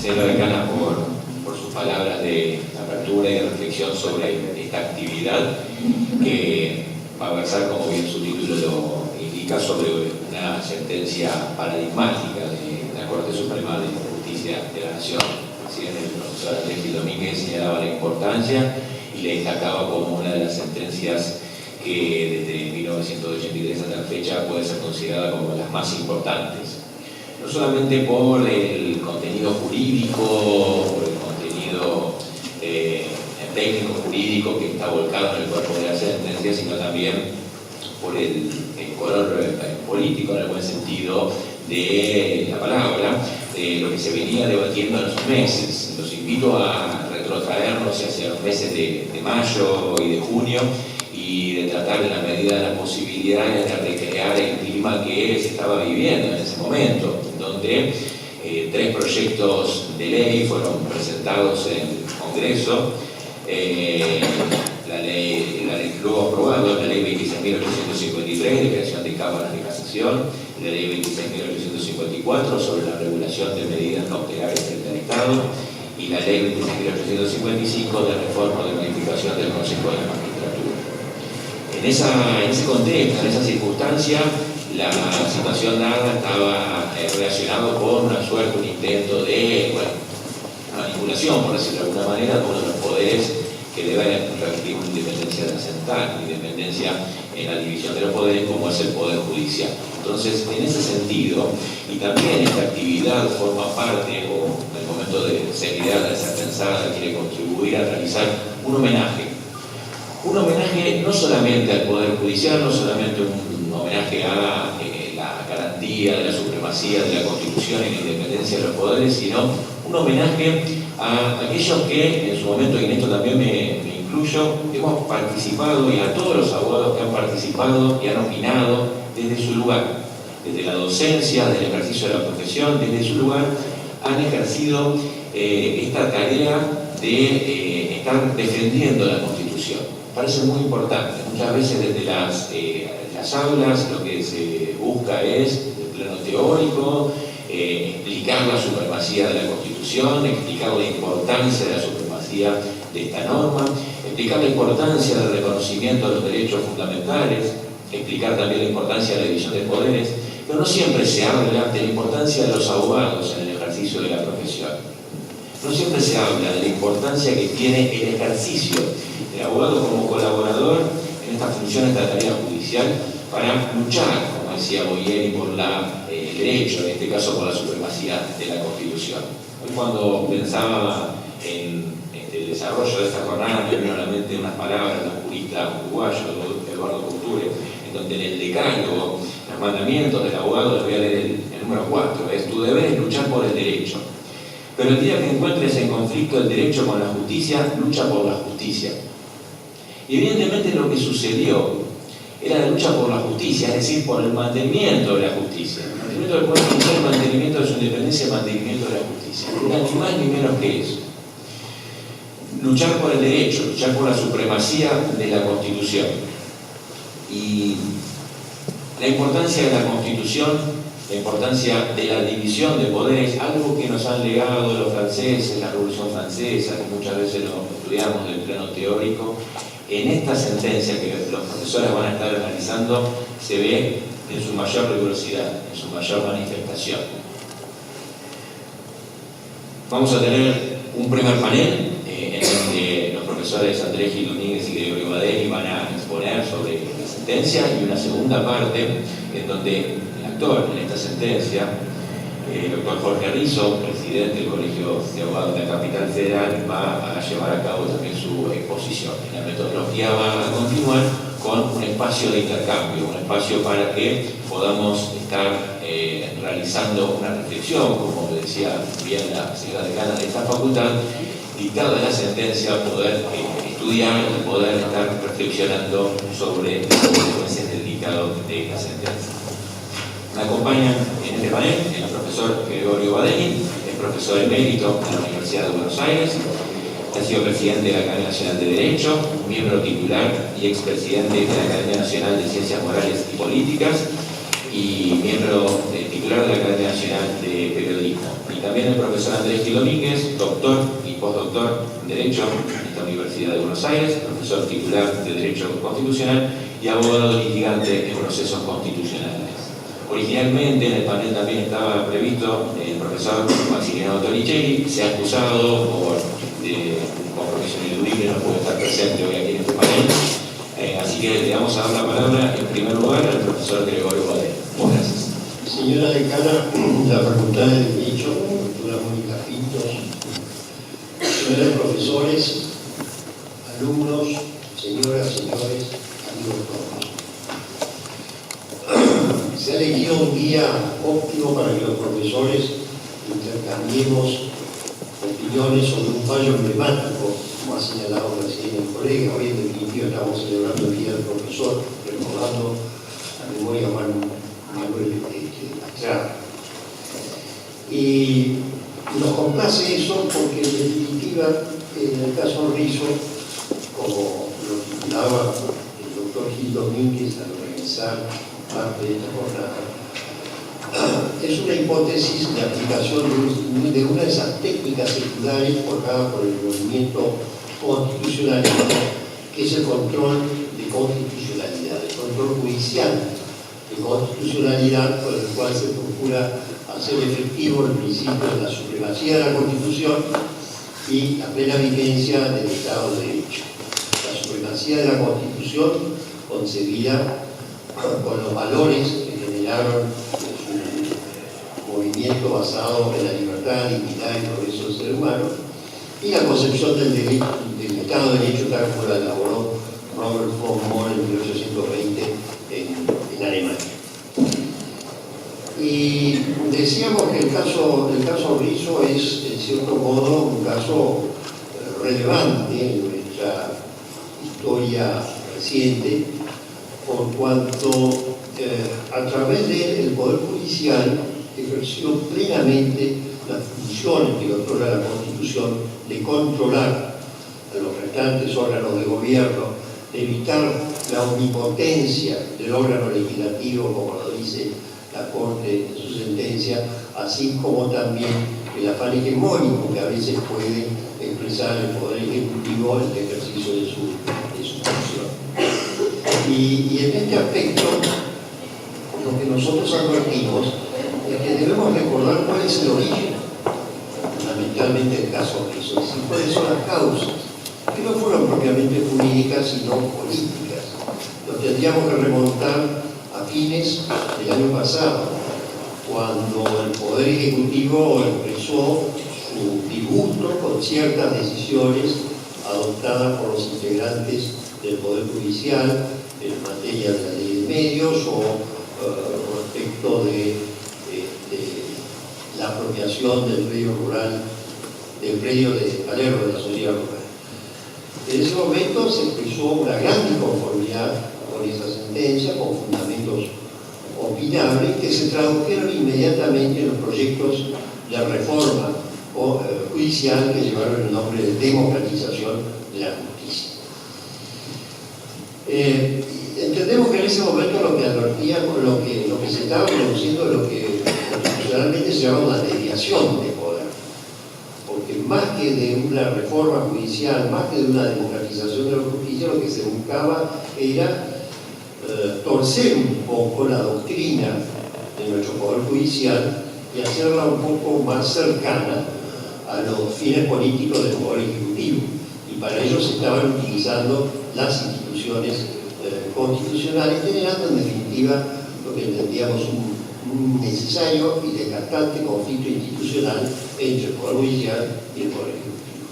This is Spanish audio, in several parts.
Señora decana, por sus palabras de apertura y de reflexión sobre esta actividad que va a versar, como bien su título lo indica, sobre una sentencia paradigmática de la Corte Suprema de Justicia de la Nación. Así es, el profesor Andrés Domínguez señalaba la importancia y le destacaba como una de las sentencias que desde 1983 hasta la fecha puede ser considerada como las más importantes. No solamente por el contenido jurídico, por el contenido técnico jurídico que está volcado en el cuerpo de la sentencia, sino también por el color político, en el buen sentido de la palabra, de lo que se venía debatiendo en esos meses. Los invito a retrotraernos hacia los meses de mayo y de junio y de tratar en la medida de las posibilidades de recrear el clima que se estaba viviendo en ese momento, donde 3 proyectos de ley fueron presentados en el Congreso, luego aprobado la ley 26.853 de creación de cámaras de casación, la ley 26.854 sobre la regulación de medidas cautelares frente al Estado y la ley 26.855 de reforma de modificación del Consejo de la Magistratura. En ese contexto, en esa circunstancia, la situación dada estaba relacionada con una suerte, un intento de manipulación, por decirlo de alguna manera, de uno de los poderes que deben repetir una independencia trascendental, independencia en la división de los poderes, como es el Poder Judicial. Entonces, en ese sentido, y también esta actividad forma parte, o en el momento de seriedad de ser pensada, quiere contribuir a realizar un homenaje no solamente al Poder Judicial, no solamente un homenaje a la garantía de la supremacía de la Constitución y la independencia de los poderes, sino un homenaje a aquellos que en su momento, y en esto también me incluyo, hemos participado, y a todos los abogados que han participado y han opinado desde su lugar, desde la docencia, desde el ejercicio de la profesión, desde su lugar, han ejercido esta tarea de estar defendiendo la Constitución. Parece muy importante. Muchas veces desde las aulas lo que se busca es, de plano teórico, explicar la supremacía de la Constitución, explicar la importancia de la supremacía de esta norma, explicar la importancia del reconocimiento de los derechos fundamentales, explicar también la importancia de la división de poderes, pero no siempre se habla de la importancia de los abogados en el ejercicio de la profesión. No siempre se habla de la importancia que tiene el ejercicio del abogado como colaborador en esta función, esta tarea judicial, para luchar, como decía Boyeri, por el derecho, en este caso por la supremacía de la Constitución. Hoy, cuando pensaba en el desarrollo de esta jornada, me vino a la mente unas palabras de un jurista uruguayo, Eduardo Couture, en donde en el decálogo, los mandamientos del abogado, les voy a leer el número 4, es: tu deber es luchar por el derecho. Pero el día que encuentres en conflicto el derecho con la justicia, lucha por la justicia. Y evidentemente lo que sucedió era la lucha por la justicia, es decir, por el mantenimiento de la justicia. El mantenimiento del Poder Judicial, el mantenimiento de su independencia, el mantenimiento de la justicia. Era ni más ni menos que eso. Luchar por el derecho, luchar por la supremacía de la Constitución. Y la importancia de la Constitución, la importancia de la división de poderes, algo que nos han legado los franceses, la Revolución Francesa, que muchas veces lo estudiamos del plano teórico. En esta sentencia que los profesores van a estar analizando se ve en su mayor rigurosidad, en su mayor manifestación. Vamos a tener un primer panel en donde los profesores Andrés Domínguez y Gregorio Badeni van a exponer sobre la sentencia, y una segunda parte en donde el actor en esta sentencia, el doctor Jorge Rizzo, presidente del Colegio de Abogados de la Capital Federal, va a llevar a cabo también su exposición. La metodología va a continuar con un espacio de intercambio, un espacio para que podamos estar realizando una reflexión, como decía bien la señora decana de esta facultad, dictada la sentencia, poder estudiar y poder estar reflexionando sobre las consecuencias del dictado de la sentencia. Me acompañan en este panel el profesor Gregorio Badeni, es profesor emérito de la Universidad de Buenos Aires, ha sido presidente de la Academia Nacional de Derecho, miembro titular y expresidente de la Academia Nacional de Ciencias Morales y Políticas y miembro titular de la Academia Nacional de Periodismo. Y también el profesor Andrés Gil Domínguez, doctor y postdoctor en Derecho en esta Universidad de Buenos Aires, profesor titular de Derecho Constitucional y abogado litigante en procesos constitucionales. Originalmente en el panel también estaba previsto el profesor Maximiliano Torricelli, se ha acusado por compromiso ineludible, no puede estar presente hoy aquí en este panel. Así que le vamos a dar la palabra en primer lugar al profesor Gregorio Badeni. Muchas gracias. Señora decana de la Facultad de Derecho, doctora Mónica Pintos, señores profesores, alumnos, señoras, señores, amigos todos. Se ha elegido un día óptimo para que los profesores intercambiemos opiniones sobre un fallo emblemático, como ha señalado recién el colega. Hoy en definitiva estamos celebrando el Día del Profesor, recordando la memoria Manuel Astrada. Y nos complace eso porque en definitiva, en el caso Rizzo, como lo titulaba el doctor Gil Domínguez al organizar parte de esta jornada, es una hipótesis de aplicación de una de esas técnicas seculares forjadas por el movimiento constitucionalista, que es el control de constitucionalidad, el control judicial de constitucionalidad, por el cual se procura hacer efectivo el principio de la supremacía de la Constitución y la plena vigencia del Estado de Derecho. La supremacía de la Constitución, concebida con los valores que generaron su movimiento basado en la libertad, dignidad y progreso del ser humano, y la concepción del Estado de Derecho tal como la elaboró Robert von Mohr en 1820 en Alemania. Y decíamos que el caso Rizzo es, en cierto modo, un caso relevante en nuestra historia reciente, por cuanto a través de él el Poder Judicial ejerció plenamente las funciones que le otorga la Constitución de controlar a los restantes órganos de gobierno, de evitar la omnipotencia del órgano legislativo, como lo dice la Corte en su sentencia, así como también el afán hegemónico que a veces puede expresar el Poder Ejecutivo en el ejercicio de su función. Y en este aspecto, lo que nosotros advertimos es que debemos recordar cuál es el origen, fundamentalmente el caso Rizzo, y cuáles son las causas, que no fueron propiamente jurídicas, sino políticas. Nos tendríamos que remontar a fines del año pasado, cuando el Poder Ejecutivo expresó su disgusto con ciertas decisiones adoptadas por los integrantes del Poder Judicial en materia de la ley de medios o respecto de la apropiación del predio rural, del predio de Palermo, de la sociedad rural. En ese momento se expresó una gran inconformidad con esa sentencia, con fundamentos opinables, que se tradujeron inmediatamente en los proyectos de reforma judicial que llevaron el nombre de democratización de la justicia. Entendemos que en ese momento lo que advertía, lo que se estaba produciendo es lo que constitucionalmente se llama una desviación de poder, porque más que de una reforma judicial, más que de una democratización de la justicia, lo que se buscaba era torcer un poco la doctrina de nuestro Poder Judicial y hacerla un poco más cercana a los fines políticos del Poder Ejecutivo. Y para ello se estaban utilizando las instituciones constitucionales, generando en definitiva lo que entendíamos un necesario y desgastante conflicto institucional entre el Poder Judicial y el Poder Ejecutivo.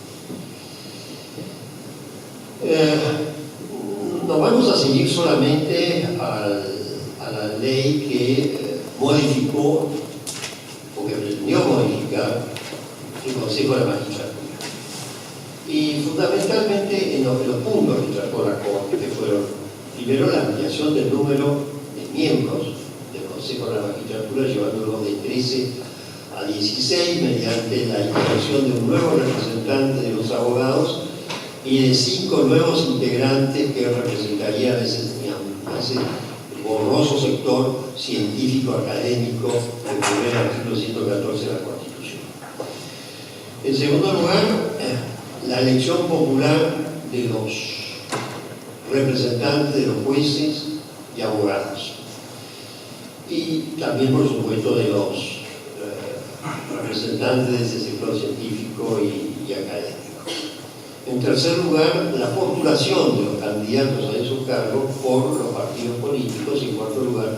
Nos vamos a seguir solamente a la ley que modificó pretendió modificar el Consejo de la Magistratura. Y fundamentalmente en los puntos que trató la Corte, que fueron primero la ampliación del número de miembros del Consejo de la Magistratura, llevándolo de 13 a 16 mediante la integración de un nuevo representante de los abogados y de 5 nuevos integrantes que representarían ese borroso sector científico académico del primer artículo 114 de la Constitución. En segundo lugar, la elección popular de los representantes de los jueces y abogados y también, por supuesto, de los representantes de ese sector científico y académico. En tercer lugar, la postulación de los candidatos a esos cargos por los partidos políticos. Y en cuarto lugar,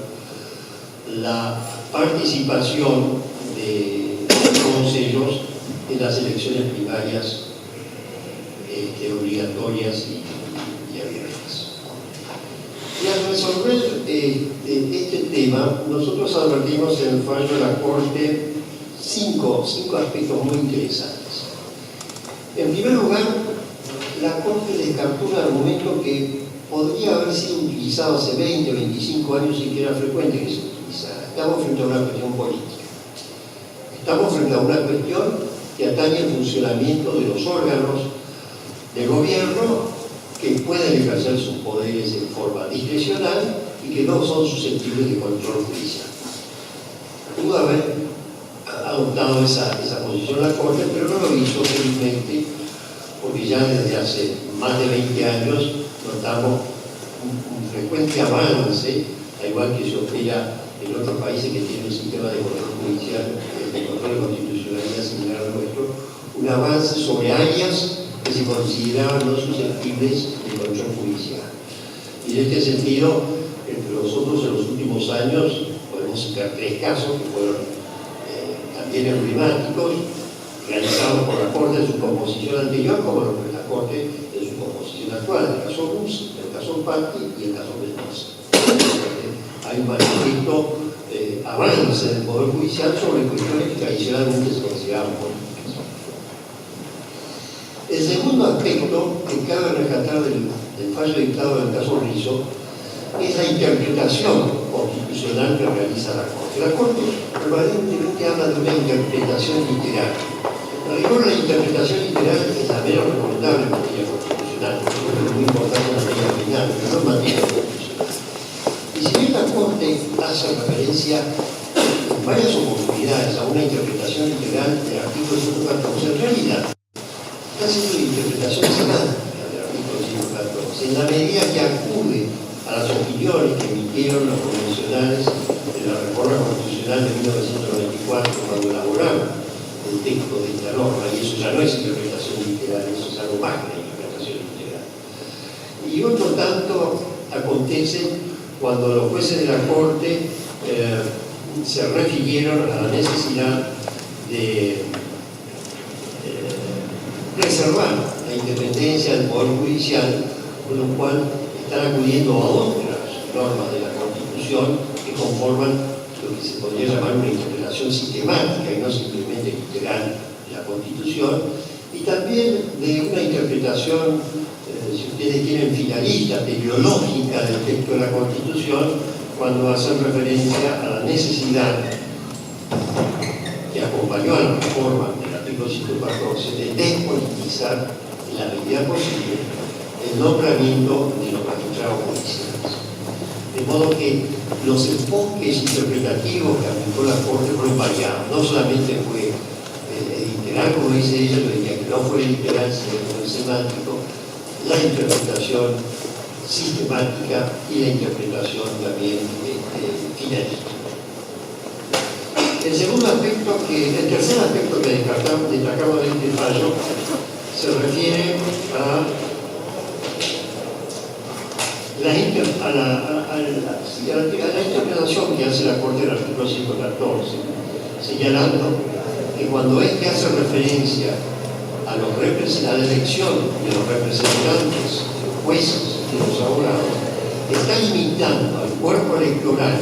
la participación de todos ellos en las elecciones primarias obligatorias y abiertas. Y al resolver este tema, nosotros advertimos en el fallo de la Corte cinco aspectos muy interesantes. En primer lugar, la Corte descartó un argumento que podría haber sido utilizado hace 20 o 25 años y que era frecuente que se utilizara. Estamos frente a una cuestión política. Estamos frente a una cuestión que atañe el funcionamiento de los órganos de gobierno que pueden ejercer sus poderes en forma discrecional y que no son susceptibles de control judicial. Pudo haber adoptado esa posición la Corte, pero no lo hizo felizmente, porque ya desde hace más de 20 años notamos un frecuente avance, al igual que se opera en otros países que tienen un sistema de control judicial, de control de constitucionalidad similar al nuestro, un avance sobre áreas que se consideraban no susceptibles de control judicial. Y en este sentido, entre nosotros en los últimos años podemos citar 3 casos que fueron también emblemáticos, realizados por la Corte en su composición anterior, como la Corte en su composición actual, el caso Rus, el caso Patti y el caso Mendoza. Hay un manifiesto avance del Poder Judicial sobre cuestiones que tradicionalmente se consideraban políticas. El segundo aspecto que cabe rescatar del fallo dictado en el caso Rizzo es la interpretación constitucional que realiza la Corte. La Corte permanentemente habla de una interpretación literal. En rigor, la interpretación literal es la menos recomendable en materia constitucional, es muy importante en la materia penal, pero no en materia constitucional. Y si bien la Corte hace referencia en varias oportunidades a una interpretación literal del artículo 114, en realidad está haciendo interpretación semántica del artículo 114, en la medida que acude a las opiniones que emitieron los convencionales de la reforma constitucional de 1994 cuando elaboraron el texto de esta norma, y eso ya no es interpretación literal, eso es algo más que la interpretación literal. Y otro tanto acontece cuando los jueces de la Corte se refirieron a la necesidad de preservar la independencia del Poder Judicial, con lo cual están acudiendo a otras normas de la Constitución que conforman lo que se podría llamar una interpretación sistemática y no simplemente literal de la Constitución, y también de una interpretación, si ustedes quieren, finalista, teleológica del texto de la Constitución, cuando hacen referencia a la necesidad que acompañó a la reforma del artículo 114 de despolitizar en la medida posible el nombramiento de los magistrados judiciales. De modo que los enfoques interpretativos que aplicó la Corte fueron variados. No solamente fue literal, como dice ella, yo diría que no fue literal, sino que fue semántico, la interpretación sistemática y la interpretación también finalista. El tercer aspecto que destacamos de este fallo se refiere a la interpretación que hace la Corte del artículo 114, señalando que cuando este hace referencia a la elección de los representantes, de los jueces y de los abogados, está limitando al cuerpo electoral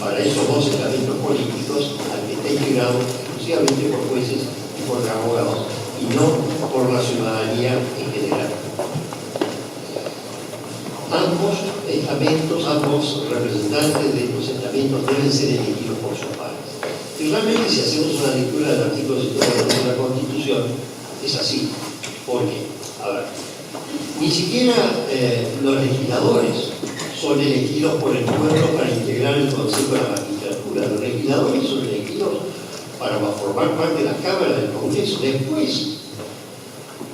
para esos 2 estamentos políticos al que está integrado exclusivamente por jueces y por abogados, y no por la ciudadanía en general. Ambos estamentos, ambos representantes de estos estamentos deben ser elegidos por sus pares. Y realmente, si hacemos una lectura del artículo 142 de la Constitución, es así. ¿Por qué? A ver, ni siquiera los legisladores son elegidos por el pueblo para integrar el Consejo de la Magistratura. Los legisladores son elegidos para formar parte de la Cámara del Congreso. Después,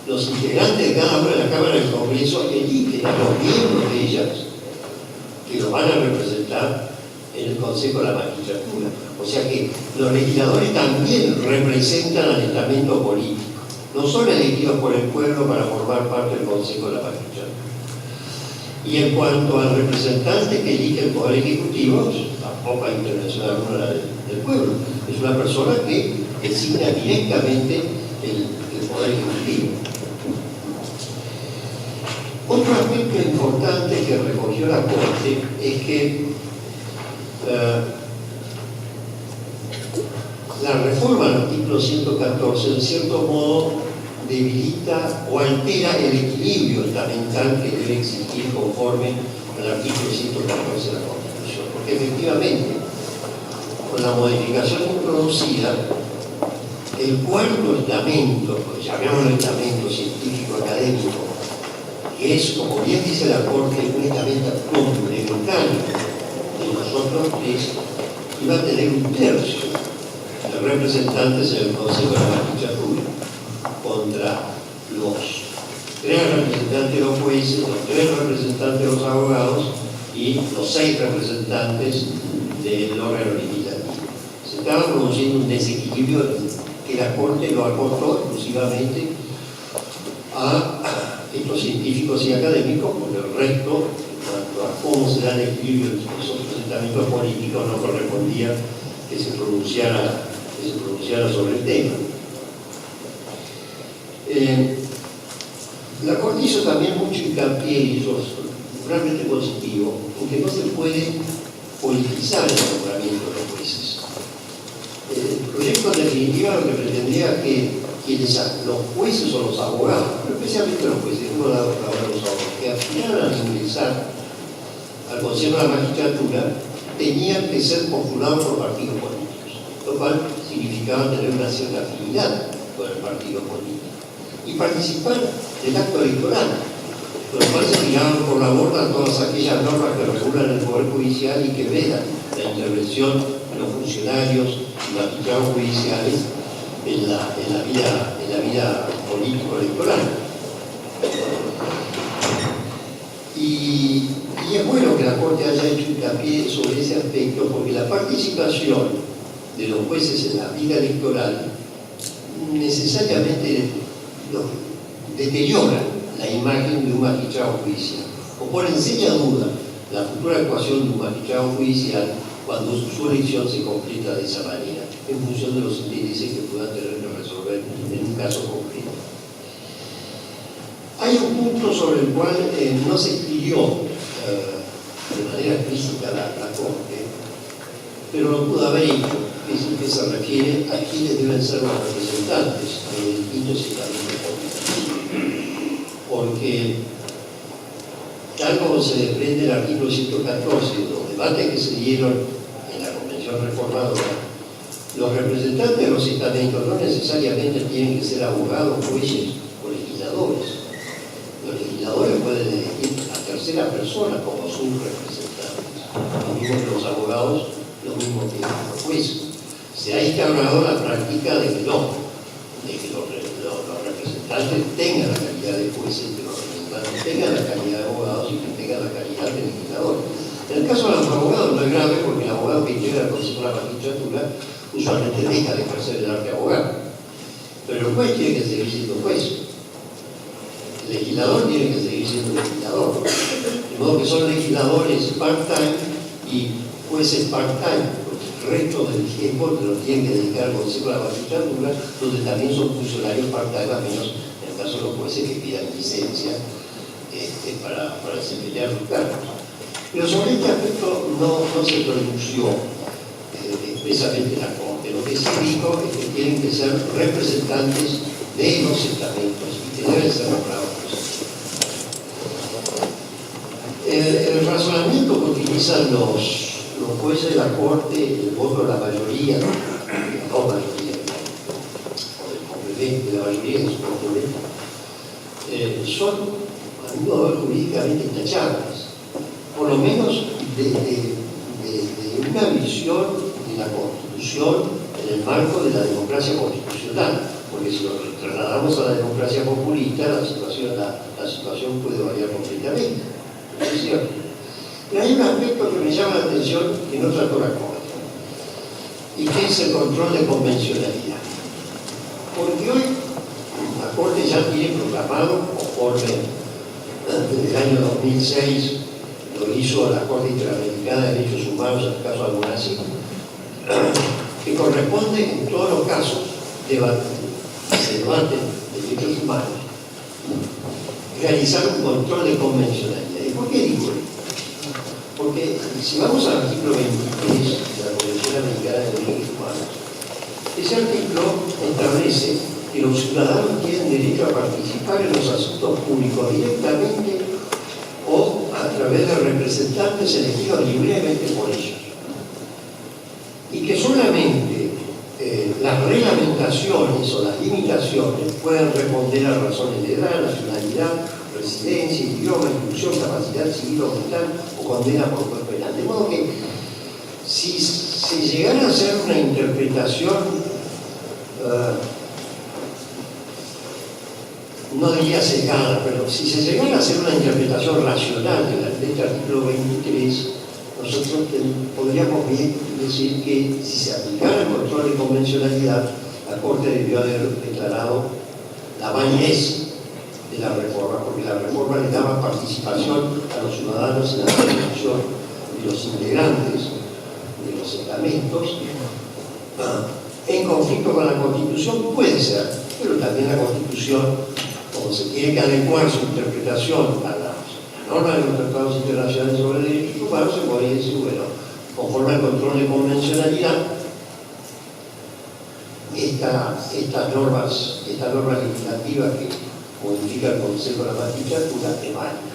los integrantes de cada una de la Cámara del Congreso eligen a los miembros de ellas que los van a representar en el Consejo de la Magistratura. O sea que los legisladores también representan al estamento político. No son elegidos por el pueblo para formar parte del Consejo de la Magistratura. Y en cuanto al representante que elige el Poder Ejecutivo, tampoco hay intervención alguna del pueblo. Es una persona que designa directamente el Poder Ejecutivo. Otro aspecto importante que recogió la Corte es que la reforma al artículo 114, en cierto modo, debilita o altera el equilibrio estamental que debe existir conforme al artículo 114 de la Constitución. Porque efectivamente, con la modificación introducida, el cuarto estamento, pues llamémoslo estamento científico académico, que es, como bien dice la Corte, un estamento complementario de nosotros tres, iba a tener un tercio de representantes en el Consejo de la Magistratura contra los 3 representantes de los jueces, los 3 representantes de los abogados y los 6 representantes del órgano legislativo. Se estaba produciendo un desequilibrio que la Corte lo acotó exclusivamente a estos científicos y académicos, porque el resto, en cuanto a cómo se da el equilibrio entre los otros estamentos políticos, no correspondía que se pronunciara sobre el tema. La Corte hizo también mucho hincapié, y eso es realmente positivo, en que no se puede politizar el nombramiento de los jueces. El proyecto en definitiva lo que pretendía que los jueces o los abogados, pero especialmente los jueces, no ahora los abogados, que aspiraran a ingresar al Consejo de la Magistratura, tenían que ser postulados por partidos políticos, lo cual significaba tener una cierta afinidad con el partido político y participar del acto electoral, con lo cual se tiraban por la borda todas aquellas normas que regulan el Poder Judicial y que vedan la intervención de los funcionarios y magistrados judiciales en la vida político-electoral. Y es bueno que la Corte haya hecho hincapié sobre ese aspecto, porque la participación de los jueces en la vida electoral necesariamente deteriora la imagen de un magistrado judicial, o pone en seria duda la futura actuación de un magistrado judicial cuando su elección se completa de esa manera, en función de los intereses que puedan tener que resolver en un caso concreto. Hay un punto sobre el cual no se expidió de manera explícita la Corte, pero lo pudo haber hecho, que es el que se refiere a quienes deben ser los representantes de los distintos estamentos políticos. Porque, tal como se desprende el artículo 114, los debates que se dieron en la Convención Reformadora, los representantes de los estamentos no necesariamente tienen que ser abogados, jueces o legisladores. Los legisladores pueden elegir a tercera persona como sus representantes, lo mismo que los abogados, lo mismo que los jueces. Se ha instaurado la práctica de que no, de que los representantes tengan la calidad de jueces, que los representantes tengan la calidad de abogados y que tengan la calidad de legisladores. En el caso de los abogados no es grave, porque el abogado que integra el Consejo de la Magistratura usualmente deja de ejercer el arte de abogado. Pero el juez tiene que seguir siendo juez. El legislador tiene que seguir siendo legislador. De modo que son legisladores part-time y jueces part-time, porque el resto del tiempo lo tienen que dedicar al Consejo de la Magistratura, donde también son funcionarios part-time, a menos en el caso de los jueces que pidan licencia para desempeñar sus cargos. Pero sobre este aspecto no se pronunció expresamente la Corte. Lo que sí dijo es que tienen que ser representantes de los estamentos y que deben ser nombrados. El razonamiento que utilizan los jueces de la Corte, el voto de la mayoría, no mayoría, o del complemento de la mayoría de su complemento, son, a mi modo de ver, jurídicamente intachables, por lo menos de una visión de la Constitución en el marco de la democracia constitucional, porque si lo trasladamos a la democracia populista, la situación puede variar completamente. ¿Es cierto? Pero hay un aspecto que me llama la atención que no trató la Corte, y que es el control de convencionalidad. Porque hoy la Corte ya tiene proclamado, conforme desde el año 2006 lo hizo la Corte Interamericana de Derechos Humanos en el caso de Almonacid, que corresponde en todos los casos de debate de derechos humanos realizar un control de convencionalidad. ¿Y por qué digo esto? Porque si vamos al artículo 23 de la Convención Americana de Derechos Humanos, ese artículo establece que los ciudadanos tienen derecho a participar en los asuntos públicos directamente o a través de representantes elegidos libremente por ellos. Y que solamente las reglamentaciones o las limitaciones pueden responder a razones de edad, nacionalidad, residencia, idioma, instrucción, capacidad civil o mental o condena por juez penal. De modo que si se llegara a hacer una interpretación, no diría sesgada, pero si se llegara a hacer una interpretación racional de este artículo 23, nosotros podríamos bien decir que si se aplicara el control de convencionalidad, la Corte debió haber declarado la validez de la reforma, porque la reforma le daba participación a los ciudadanos en la definición de los integrantes de los estamentos en conflicto con la Constitución, puede ser, pero también la Constitución, como se tiene que adecuar su interpretación a la norma de los tratados internacionales sobre derechos humanos, se podría decir, bueno, conforme al control de convencionalidad, estas normas legislativas que modifica el Consejo de la Magistratura es válida.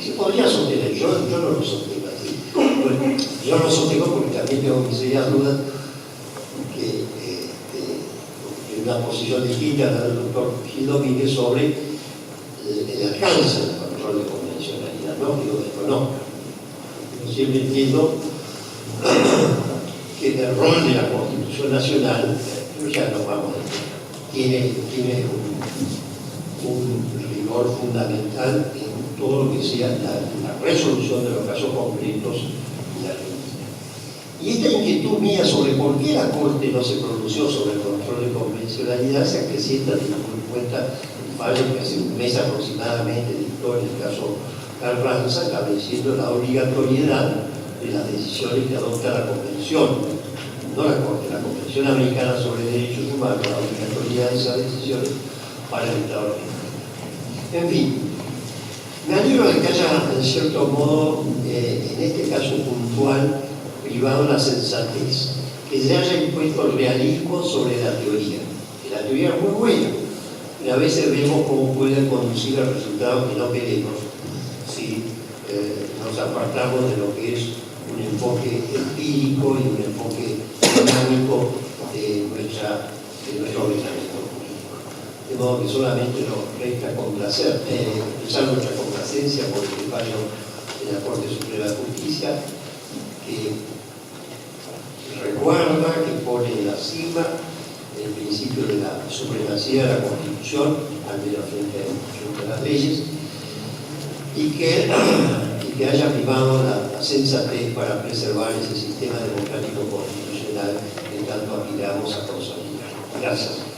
Se podría sostener, yo no lo sostengo así. Bueno, yo lo sostengo porque también tengo mis serias dudas que una posición distinta del doctor Gil Domínguez sobre el alcance del control de convencionalidad, ¿no? Digo, desconozco. Yo siempre entiendo que el rol de la Constitución Nacional, pero ya nos vamos a tiene un rigor fundamental en todo lo que sea la resolución de los casos concretos en la Argentina. Y esta inquietud mía sobre por qué la Corte no se pronunció sobre el control de convencionalidad se acrecienta teniendo en cuenta el fallo que hace un mes aproximadamente dictó en el caso Carranza, estableciendo la obligatoriedad de las decisiones que adopta la Convención, no la Corte, la Convención Americana sobre Derechos Humanos, la obligatoriedad de esas decisiones para el Estado argentino. En fin, me alegro de que haya, en cierto modo, en este caso puntual, privado la sensatez, que se haya impuesto el realismo sobre la teoría. Que la teoría es muy buena, pero a veces vemos cómo puede conducir a resultados que no queremos si nos apartamos de lo que es un enfoque empírico y un enfoque dinámico de nuestro ordenamiento político. De modo que solamente nos resta expresar nuestra complacencia por el fallo de la Corte Suprema de Justicia, que recuerda, que pone en la cima el principio de la supremacía de la Constitución, al menos frente a las leyes, y que haya primado la sensatez para preservar ese sistema democrático constitucional que tanto aspiramos a consolidar. Gracias.